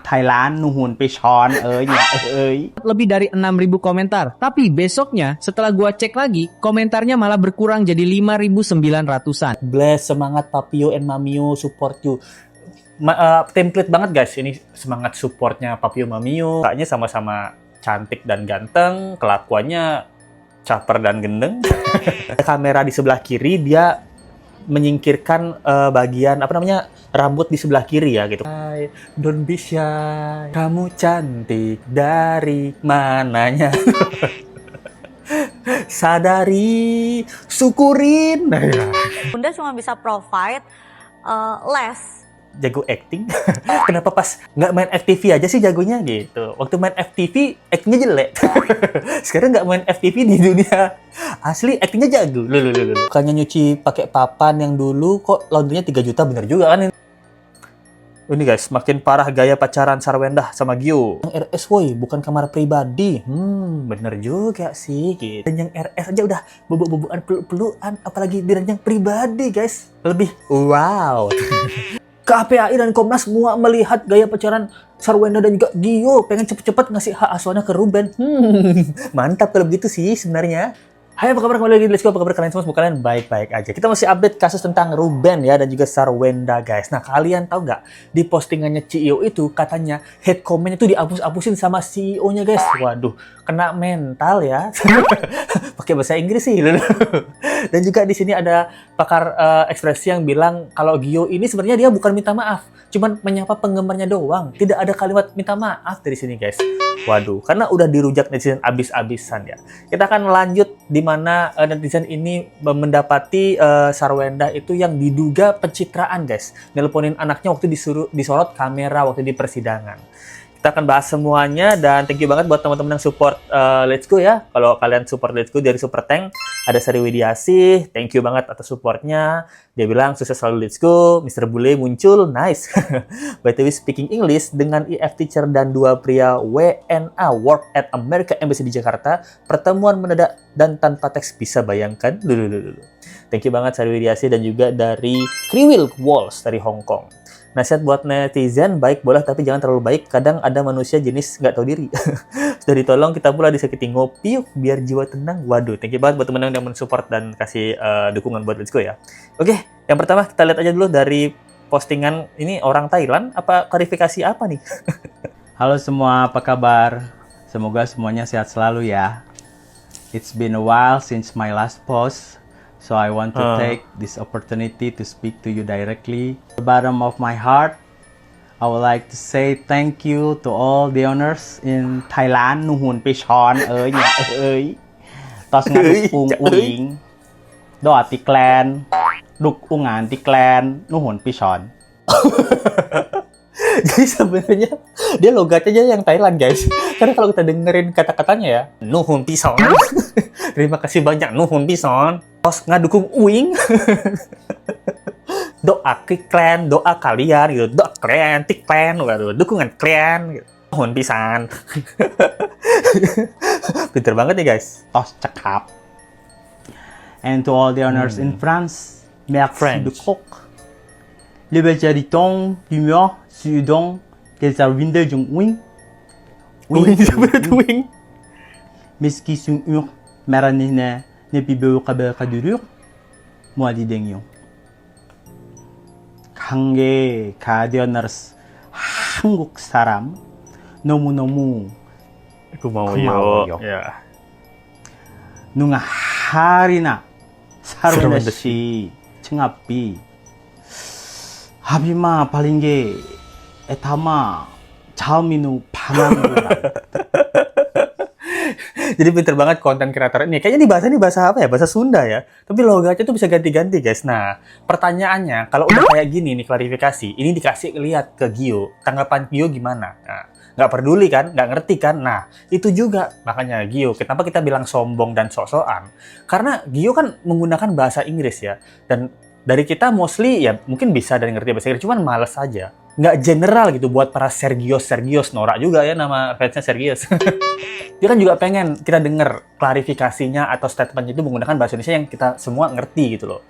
Thailand nuhun pisan euy. Lebih dari 6.000 komentar. Tapi besoknya setelah gua cek lagi, komentarnya malah berkurang jadi 5.900-an. Bless, semangat Papio and Mamio, support you. Template banget guys, ini semangat supportnya Papio Mamio. Kayaknya sama-sama cantik dan ganteng, kelakuannya caper dan gendeng. Kamera di sebelah kiri, dia menyingkirkan bagian rambut di sebelah kiri ya gitu. Don't be shy, kamu cantik dari mananya. Sadari, syukurin. Bunda cuma bisa provide les. Jago acting. Kenapa pas nggak main FTV aja sih jagonya gitu? Waktu main FTV, actingnya jelek. Sekarang nggak main FTV di dunia asli, actingnya jago. Bukannya nyuci pakai papan yang dulu, kok laundrynya 3 juta, bener juga kan? Ini guys, makin parah gaya pacaran Sarwendah sama Gio. Yang RS woi, bukan kamar pribadi. Bener juga sih gitu. Dan yang RS aja udah bobo-boboan, peluk-pelukan, apalagi di ranjang pribadi guys. Lebih wow. KPAI dan Komnas semua melihat gaya pacaran Sarwenda dan juga Gio, pengen cepet-cepet ngasih hak asuhnya ke Ruben. Mantap kalau begitu sih sebenarnya. Hai, apa kabar? Kembali lagi di Let's Go. Apa kabar kalian semua? Semoga kalian baik-baik aja. Kita masih update kasus tentang Ruben ya, dan juga Sarwenda guys. Nah, kalian tahu nggak? Di postingannya CEO itu katanya head comment itu dihapus-hapusin sama CEO-nya guys. Waduh, kena mental ya. Pakai bahasa Inggris sih. Dan juga di sini ada pakar ekspresi yang bilang kalau Gio ini sebenarnya dia bukan minta maaf, cuman menyapa penggemarnya doang. Tidak ada kalimat minta maaf dari sini guys. Waduh, karena udah dirujak netizen abis-abisan ya. Kita akan lanjut di mana netizen ini mendapati Sarwenda itu yang diduga pencitraan guys. Nelponin anaknya waktu disorot kamera waktu di persidangan. Kita akan bahas semuanya, dan thank you banget buat teman-teman yang support Let's Go ya. Kalau kalian support Let's Go dari Super Tank, ada Sari Widiasih, thank you banget atas supportnya. Dia bilang sukses selalu Let's Go. Mr. Bule muncul, nice. By the way, speaking English dengan IF teacher dan 2 pria WNA work at America Embassy di Jakarta. Pertemuan mendadak dan tanpa teks, bisa bayangkan. Thank you banget Sari Widiasih, dan juga dari Kriwil Walls dari Hong Kong. Nasihat buat netizen, baik boleh tapi jangan terlalu baik. Kadang ada manusia jenis nggak tahu diri. Sudah ditolong, kita pula disakiti, ngopi yuk biar jiwa tenang. Waduh, thank you banget buat teman-teman yang mensupport dan kasih dukungan buat Let's Go ya. Oke, yang pertama kita lihat aja dulu dari postingan ini, orang Thailand. Apa klarifikasi apa nih? Halo semua, apa kabar? Semoga semuanya sehat selalu ya. It's been a while since my last post. So I want to take this opportunity to speak to you directly. From the bottom of my heart, I would like to say thank you to all the owners in Thailand. Nuhun pisan euy. Tos ngadukung uing. Doa ti klan. Dukungan ti klan. Nuhun pisan. Jadi sebenarnya dia logatnya yang Thailand guys. Karena kalau kita dengerin kata-katanya ya, nuhun pisan. Terima kasih banyak nuhun pisan. Tos ngadukung uing. Doa ke klan, doa kalian gitu. Doa kalian, tik klan, waduh, dukungan kalian gitu. Nuhun pisan. Pinter banget nih guys. Tos cekap. And to all the owners in France, merci beaucoup. Le bajariton, humeur, sudon, qu'elles ont window jung wing. Wing seperti wing. Miski sung maranina ne pibo kabar kadurur. Moi di dengyo. Hange kadioners 한국 사람 너무너무 고마워요. 야. 누가 하리나 사르나 씨 청아비 하비마 발린게 에타마 자음이누 방황도라. Jadi pinter banget konten kreator ini. Kayaknya ini bahasa apa ya? Bahasa Sunda ya. Tapi logatnya tuh bisa ganti-ganti guys. Nah, pertanyaannya kalau udah kayak gini nih klarifikasi, ini dikasih lihat ke Gio. Tanggapan Gio gimana? Nah, nggak peduli kan? Nggak ngerti kan? Nah, itu juga makanya Gio. Kenapa kita bilang sombong dan sok-sokan? Karena Gio kan menggunakan bahasa Inggris ya. Dan dari kita mostly ya mungkin bisa dan ngerti bahasa Inggris, cuman males aja. Nggak general gitu buat para Sergios, Norak juga ya nama fansnya Sergios. Dia kan juga pengen kita denger klarifikasinya atau statementnya itu menggunakan bahasa Indonesia yang kita semua ngerti gitu loh.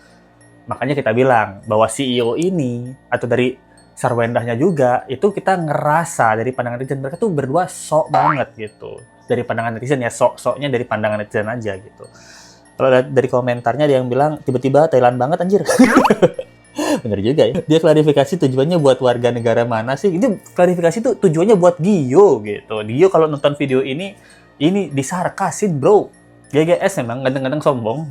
Makanya kita bilang bahwa CEO ini atau dari Sarwendahnya juga, itu kita ngerasa dari pandangan netizen mereka tuh berdua sok banget gitu. Dari pandangan netizen ya, sok-soknya dari pandangan netizen aja gitu. Kalau dari komentarnya ada yang bilang, tiba-tiba Thailand banget anjir. Bener juga ya. Dia klarifikasi tujuannya buat warga negara mana sih? Ini klarifikasi tuh tujuannya buat Gio gitu. Gio kalau nonton video ini disarkasin bro. GGS memang kadang-kadang sombong.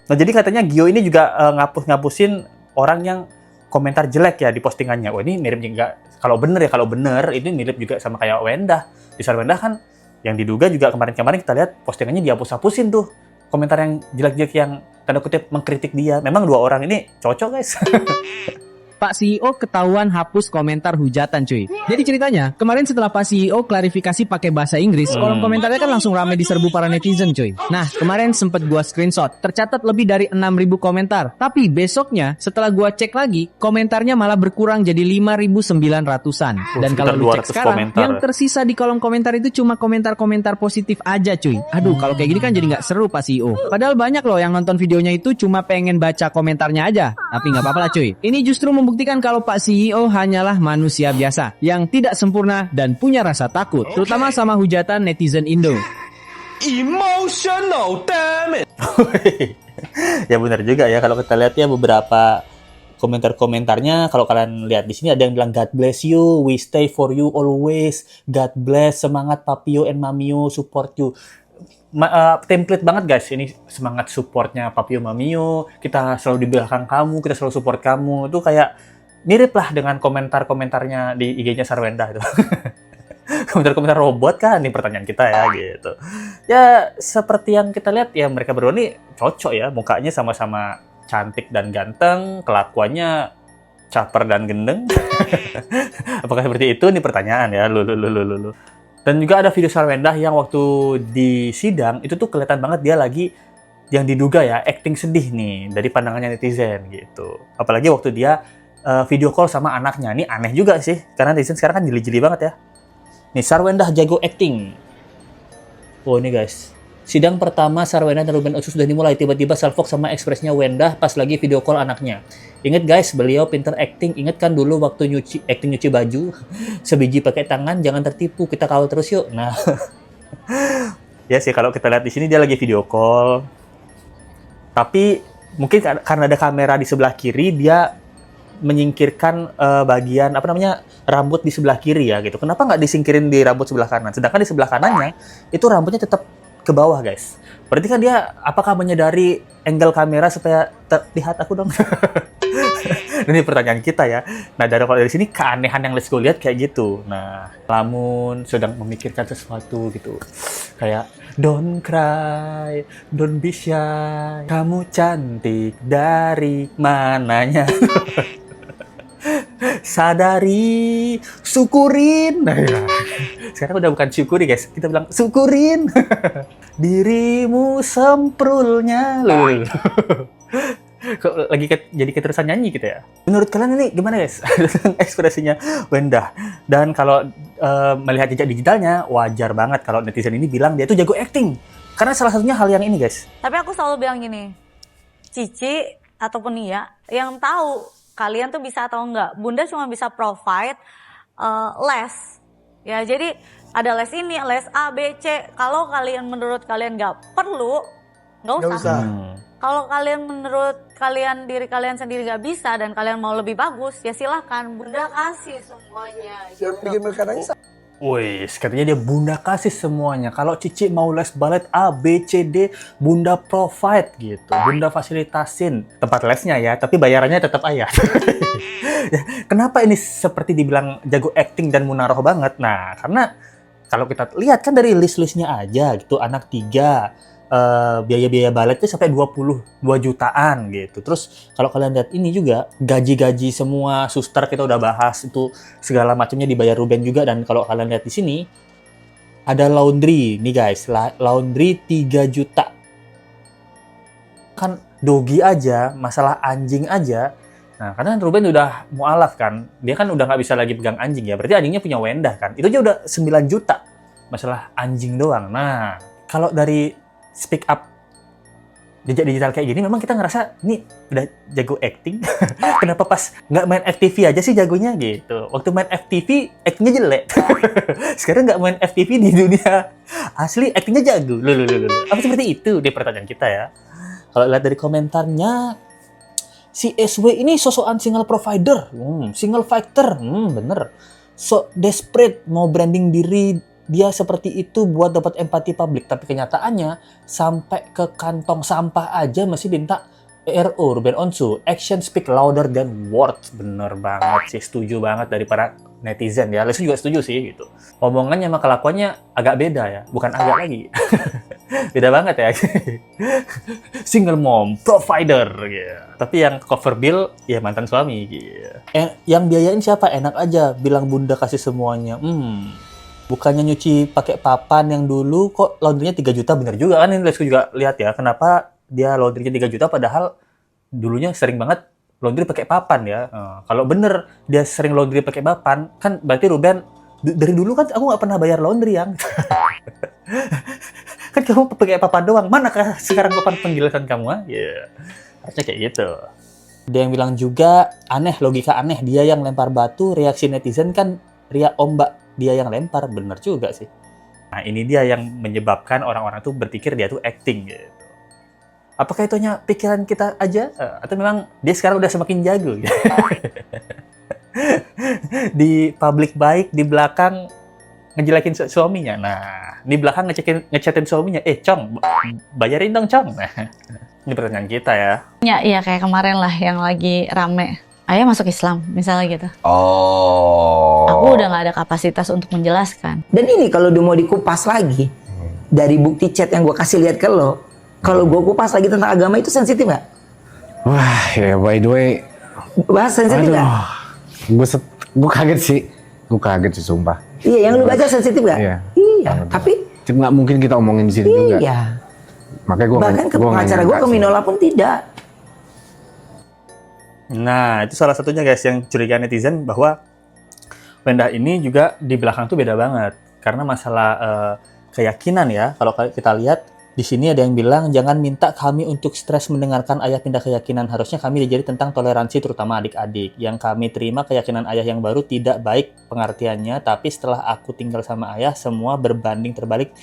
Nah jadi katanya Gio ini juga ngapusin orang yang komentar jelek ya di postingannya. Wah ini mirip juga, kalau bener ini mirip juga sama kayak Wendah. Di Sarwendah kan yang diduga juga kemarin-kemarin kita lihat postingannya dihapus-hapusin tuh. Komentar yang jelek-jelek yang tanda kutip mengkritik dia. Memang dua orang ini cocok guys. Pak CEO ketahuan hapus komentar hujatan cuy. Jadi ceritanya, kemarin setelah Pak CEO klarifikasi pakai bahasa Inggris, kolom komentarnya kan langsung rame diserbu para netizen cuy. Nah, kemarin sempet gua screenshot, tercatat lebih dari 6.000 komentar. Tapi besoknya, setelah gua cek lagi, komentarnya malah berkurang jadi 5.900-an. Dan kalau lu cek sekarang, komentar. yang tersisa di kolom komentar itu cuma komentar-komentar positif aja cuy. Aduh, kalau kayak gini kan jadi nggak seru Pak CEO. Padahal banyak loh yang nonton videonya itu cuma pengen baca komentarnya aja. Tapi nggak apa-apa lah cuy. Ini justru membuktikan kalau Pak CEO hanyalah manusia biasa yang tidak sempurna dan punya rasa takut, terutama sama hujatan netizen Indo. Emotional, damn it. Ya benar juga ya, kalau kita lihat ya beberapa komentar-komentarnya, kalau kalian lihat di sini ada yang bilang God bless you, we stay for you always, God bless, semangat Papio and Mamio, support you. Template banget guys, ini semangat supportnya Papio Mamio, kita selalu di belakang kamu, kita selalu support kamu. Itu kayak mirip lah dengan komentar-komentarnya di IG-nya Sarwendah itu. Komentar-komentar robot kan, ini pertanyaan kita ya gitu. Ya seperti yang kita lihat ya, mereka berdua nih cocok ya, mukanya sama-sama cantik dan ganteng, kelakuannya caper dan gendeng. Apakah seperti itu? Ini pertanyaan ya, lu. Dan juga ada video Sarwendah yang waktu di sidang itu tuh kelihatan banget dia lagi yang diduga ya acting sedih nih dari pandangannya netizen gitu. Apalagi waktu dia video call sama anaknya. Ini aneh juga sih karena netizen sekarang kan jeli-jeli banget ya. Nih Sarwendah jago acting. Oh ini guys. Sidang pertama Sarwendah dan Ruben Onsu sudah dimulai. Tiba-tiba salfok sama ekspresinya Wendah pas lagi video call anaknya. Ingat guys, beliau pinter acting. Ingat kan dulu waktu acting nyuci baju, sebiji pakai tangan, jangan tertipu. Kita kawal terus yuk. Nah, ya sih kalau kita lihat di sini dia lagi video call. Tapi mungkin karena ada kamera di sebelah kiri, dia menyingkirkan bagian rambut di sebelah kiri ya gitu. Kenapa nggak disingkirin di rambut sebelah kanan? Sedangkan di sebelah kanannya itu rambutnya tetap ke bawah guys. Berarti kan dia apakah menyadari angle kamera supaya terlihat aku dong? Ini pertanyaan kita ya. Nah dari sini keanehan yang let's go lihat kayak gitu. Nah lamun sedang memikirkan sesuatu gitu, kayak don't cry, don't be shy, kamu cantik dari mananya. Sadari, syukurin. Nah, ya. Sekarang udah bukan syukuri guys, kita bilang syukurin. Dirimu semprulnya loh. Kok lagi jadi keterusan nyanyi gitu ya. Menurut kalian ini gimana guys? Ekspresinya Wendah. Dan kalau melihat jejak digitalnya, wajar banget kalau netizen ini bilang dia tuh jago acting. Karena salah satunya hal yang ini guys. Tapi aku selalu bilang gini, Cici ataupun Nia yang tahu kalian tuh bisa atau enggak. Bunda cuma bisa provide les. Ya, jadi ada les ini, les A, B, C. Kalau kalian menurut kalian nggak perlu, nggak usah. Kalau kalian menurut diri kalian sendiri nggak bisa dan kalian mau lebih bagus, ya silahkan. Bunda kasih semuanya. Gitu. Wih, katanya dia Bunda kasih semuanya. Kalau Cici mau les balet A, B, C, D, Bunda provide gitu. Bunda fasilitasin tempat lesnya ya, tapi bayarannya tetap ayah. Kenapa ini seperti dibilang jago acting dan munaroh banget? Nah, karena kalau kita lihat kan dari list-listnya aja gitu, anak 3, biaya-biaya baletnya sampai 22 jutaan gitu. Terus kalau kalian lihat ini juga gaji-gaji semua suster kita udah bahas itu segala macamnya dibayar Ruben juga. Dan kalau kalian lihat di sini ada laundry nih guys, laundry 3 juta. Kan dogi aja, masalah anjing aja. Nah, karena Ruben udah mualaf kan, dia kan udah nggak bisa lagi pegang anjing ya. Berarti anjingnya punya Wendah kan. Itu aja udah 9 juta masalah anjing doang. Nah, kalau dari speak up jejak digital kayak gini memang kita ngerasa ini udah jago acting. Kenapa pas nggak main FTV aja sih jagonya gitu. Waktu main FTV actingnya jelek. Sekarang nggak main FTV di dunia asli actingnya jago. Loh. Apa seperti itu deh pertanyaan kita ya. Kalau lihat dari komentarnya, si SW ini sosokan single provider, single fighter, bener. So desperate mau branding diri dia seperti itu buat dapat empati publik, tapi kenyataannya sampai ke kantong sampah aja masih minta RO Ruben Onsu. Action speak louder than words. Bener banget sih, setuju banget dari para netizen ya. Lesu juga setuju sih gitu. Omongannya sama kelakuannya agak beda ya, bukan agak lagi. Beda banget ya. Single mom, provider gitu. Tapi yang cover bill ya mantan suami gitu. Yang biayain siapa? Enak aja bilang bunda kasih semuanya. Bukannya nyuci pakai papan yang dulu kok laundrynya 3 juta, bener juga kan. Ini Lesku juga lihat ya, kenapa dia laundrynya 3 juta padahal dulunya sering banget laundry pakai papan ya. Kalau bener dia sering laundry pakai papan, kan berarti Ruben dari dulu kan aku nggak pernah bayar laundry yang. Kan kamu pakai papan doang, manakah sekarang papan penjelasan kamu? Ya, harusnya kayak gitu. Ada yang bilang juga aneh, logika aneh, dia yang lempar batu, reaksi netizen kan ria ombak. Dia yang lempar, bener juga sih. Nah, ini dia yang menyebabkan orang-orang tuh berpikir dia tuh acting gitu. Apakah itu hanya pikiran kita aja? Atau memang dia sekarang udah semakin jago? Gitu? Di public baik, di belakang ngejelekin suaminya. Nah, di belakang ngechatin suaminya. Cong, bayarin dong, Cong. Nah, ini pertanyaan kita ya. Iya kayak kemarin lah yang lagi rame. Ayah masuk Islam, misalnya gitu. Oh. Aku udah nggak ada kapasitas untuk menjelaskan. Dan ini kalau udah mau dikupas lagi dari bukti chat yang gue kasih lihat ke lo, kalau gue kupas lagi tentang agama itu sensitif nggak? Wah, ya by the way. Bahas sensitif nggak? Gue kaget sih, sumpah. Iya, yang lu baca sensitif nggak? Iya. Tapi nggak mungkin kita omongin di sini juga. Iya. Makanya gue bahkan ke pengacara gue ke Minola pun tidak. Nah, itu salah satunya guys yang curiga netizen bahwa Wendah ini juga di belakang tuh beda banget. Karena masalah keyakinan ya, kalau kita lihat di sini ada yang bilang jangan minta kami untuk stres mendengarkan ayah pindah keyakinan. Harusnya kami diajari tentang toleransi terutama adik-adik. Yang kami terima keyakinan ayah yang baru tidak baik pengertiannya, tapi setelah aku tinggal sama ayah semua berbanding terbalik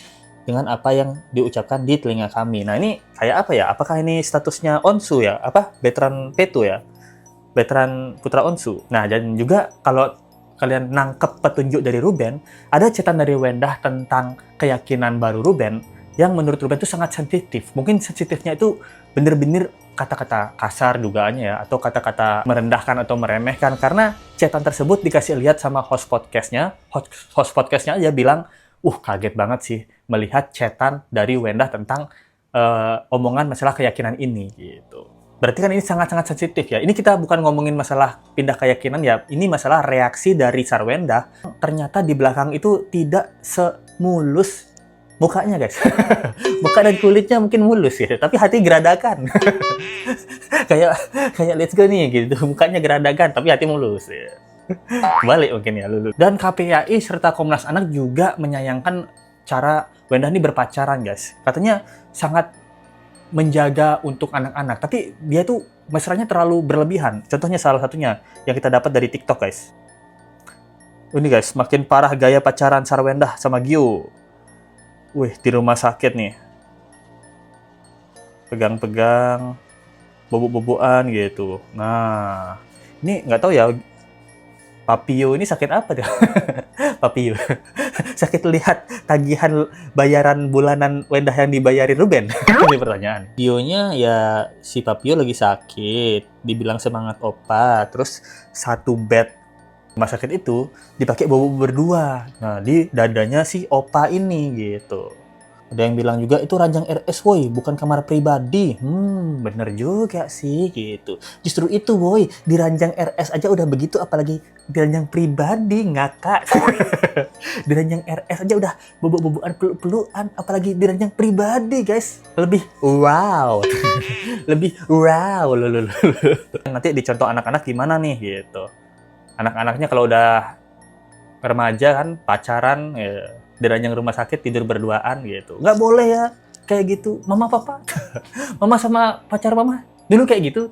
dengan apa yang diucapkan di telinga kami. Nah, ini kayak apa ya? Apakah ini statusnya Onsu ya? Veteran Petu ya? Veteran Putra Onsu. Nah, dan juga kalau kalian nangkep petunjuk dari Ruben, ada catatan dari Wendah tentang keyakinan baru Ruben yang menurut Ruben itu sangat sensitif. Mungkin sensitifnya itu bener-bener kata-kata kasar dugaannya ya, atau kata-kata merendahkan atau meremehkan, karena catatan tersebut dikasih lihat sama host podcastnya. Host podcastnya aja bilang, kaget banget sih melihat catatan dari Wendah tentang omongan masalah keyakinan ini gitu. Berarti kan ini sangat-sangat sensitif ya. Ini kita bukan ngomongin masalah pindah keyakinan ya. Ini masalah reaksi dari Sarwenda. Ternyata di belakang itu tidak semulus mukanya guys. Muka dan kulitnya mungkin mulus ya. Tapi hati geradakan. kayak let's go nih gitu. Mukanya geradakan tapi hati mulus ya. Balik mungkin ya lulu. Dan KPAI serta Komnas Anak juga menyayangkan cara Wendah ini berpacaran guys. Katanya sangat menjaga untuk anak-anak, tapi dia tuh mesranya terlalu berlebihan. Contohnya salah satunya yang kita dapat dari TikTok guys. Ini guys, makin parah gaya pacaran Sarwendah sama Gio. Wih, di rumah sakit nih. Pegang-pegang, bobok-bobokan gitu. Nah, ini nggak tahu ya, Papio ini sakit apa dia? Papio. Sakit lihat tagihan bayaran bulanan Wendah yang dibayarin Ruben. Ini pertanyaan. Papionya ya si Papio lagi sakit, dibilang semangat opa, terus satu bed rumah sakit itu dipakai bobo berdua. Nah, di dadanya si opa ini gitu. Ada yang bilang juga itu ranjang RS woi, bukan kamar pribadi. Bener juga sih gitu. Justru itu woi, di ranjang RS aja udah begitu, apalagi di ranjang pribadi, ngakak. Di ranjang RS aja udah bobok-bobokan, peluk-pelukan, apalagi di ranjang pribadi guys. Lebih wow. Lebih wow. Nanti dicontoh anak-anak gimana nih gitu. Anak-anaknya kalau udah remaja kan, pacaran ya, di ranjang rumah sakit tidur berduaan gitu. Nggak boleh ya. kayak gitu, mama papa, mama sama pacar mama dulu kayak gitu.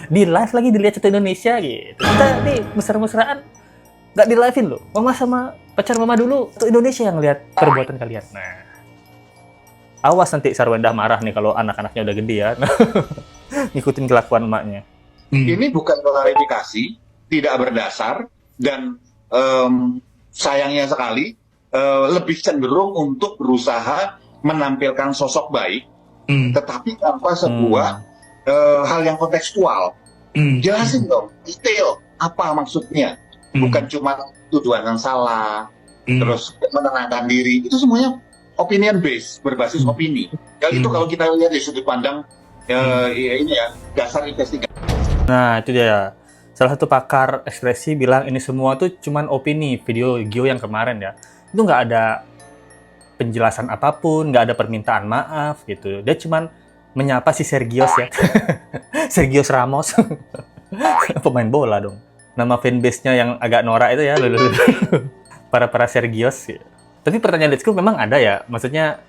Di live lagi dilihat satu Indonesia gitu. Kita nih mesra-mesraan nggak di live-in loh. Mama sama pacar mama dulu satu Indonesia yang lihat perbuatan kalian. Nah, awas nanti Sarwenda marah nih kalau anak-anaknya udah gede ya. Ngikutin kelakuan emaknya. Ini bukan klarifikasi, tidak berdasar, dan sayangnya sekali lebih cenderung untuk berusaha menampilkan sosok baik, tetapi tanpa sebuah hal yang kontekstual. Jelasin dong, detail apa maksudnya. Bukan cuma tuduhan yang salah, terus menenangkan diri. Itu semuanya opinion based, berbasis opini. Itu kalau kita lihat dari sudut pandang ini ya, dasar investigasi. Nah, itu dia. Salah satu pakar ekspresi bilang ini semua tuh cuman opini, video Gio yang kemarin ya. Itu nggak ada penjelasan apapun, nggak ada permintaan maaf gitu. Dia cuman menyapa si Sergios ya. Sergios Ramos. Pemain bola dong. Nama fanbase-nya yang agak norak itu ya. Para Sergios. Gitu. Tapi pertanyaan Let's Go memang ada ya. Maksudnya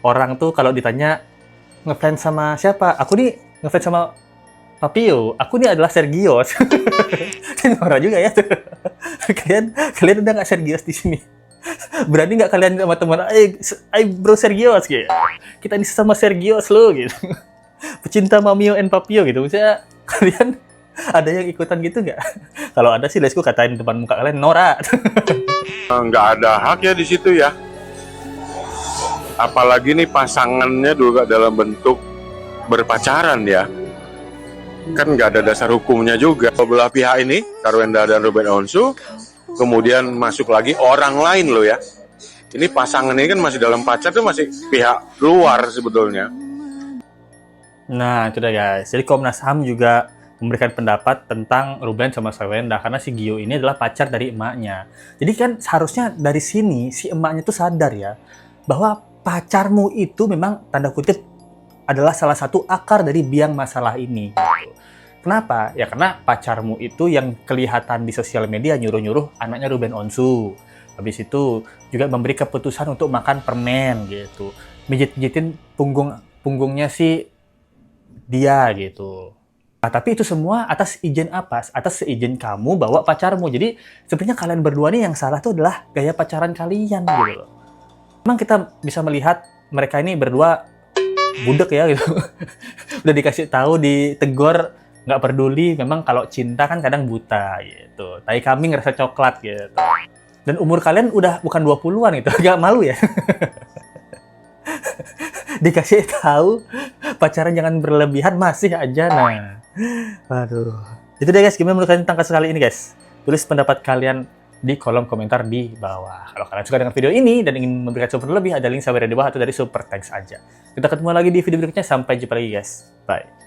orang tuh kalau ditanya ngefans sama siapa? Aku nih ngefans sama Papio, aku nih adalah Sergios. Ini norak juga ya. Kalian udah nggak Sergios di sini? Berani nggak kalian sama teman, bro Sergios gitu. Kita ini sama Sergios lo gitu. Pecinta Mamio and Papio gitu. Maksudnya kalian ada yang ikutan gitu nggak? Kalau ada sih Let's Go katain depan muka kalian norak. Nggak ada hak ya di situ ya. Apalagi nih pasangannya juga dalam bentuk berpacaran ya. Kan nggak ada dasar hukumnya juga. Belah pihak ini, Sarwenda dan Ruben Onsu, kemudian masuk lagi orang lain loh ya. Ini pasangan ini kan masih dalam pacar tuh masih pihak luar sebetulnya. Nah, itu dah guys. Jadi Komnas HAM juga memberikan pendapat tentang Ruben sama Sarwenda karena si Gio ini adalah pacar dari emaknya. Jadi kan seharusnya dari sini si emaknya tuh sadar ya bahwa pacarmu itu memang tanda kutip adalah salah satu akar dari biang masalah ini. Kenapa? Ya karena pacarmu itu yang kelihatan di sosial media nyuruh-nyuruh anaknya Ruben Onsu. Habis itu juga memberi keputusan untuk makan permen gitu. Mijit-mijitin punggungnya si dia gitu. Nah, tapi itu semua atas izin apa? Atas seizin kamu bawa pacarmu. Jadi sebenarnya kalian berdua nih yang salah tuh adalah gaya pacaran kalian gitu loh. Memang kita bisa melihat mereka ini berdua budek ya gitu. Udah dikasih tahu, ditegur, nggak peduli. Memang kalau cinta kan kadang buta gitu. Tai kambing rasa coklat gitu. Dan umur kalian udah bukan 20-an gitu. Agak malu ya. Dikasih tahu pacaran jangan berlebihan masih aja. Nah. Aduh. Itu deh guys, gimana menurut kalian tentang kasus kali ini guys? Tulis pendapat kalian di kolom komentar di bawah. Kalau kalian suka dengan video ini dan ingin memberikan support lebih, ada link sampai di bawah atau dari super thanks aja. Kita ketemu lagi di video berikutnya. Sampai jumpa lagi guys. Bye.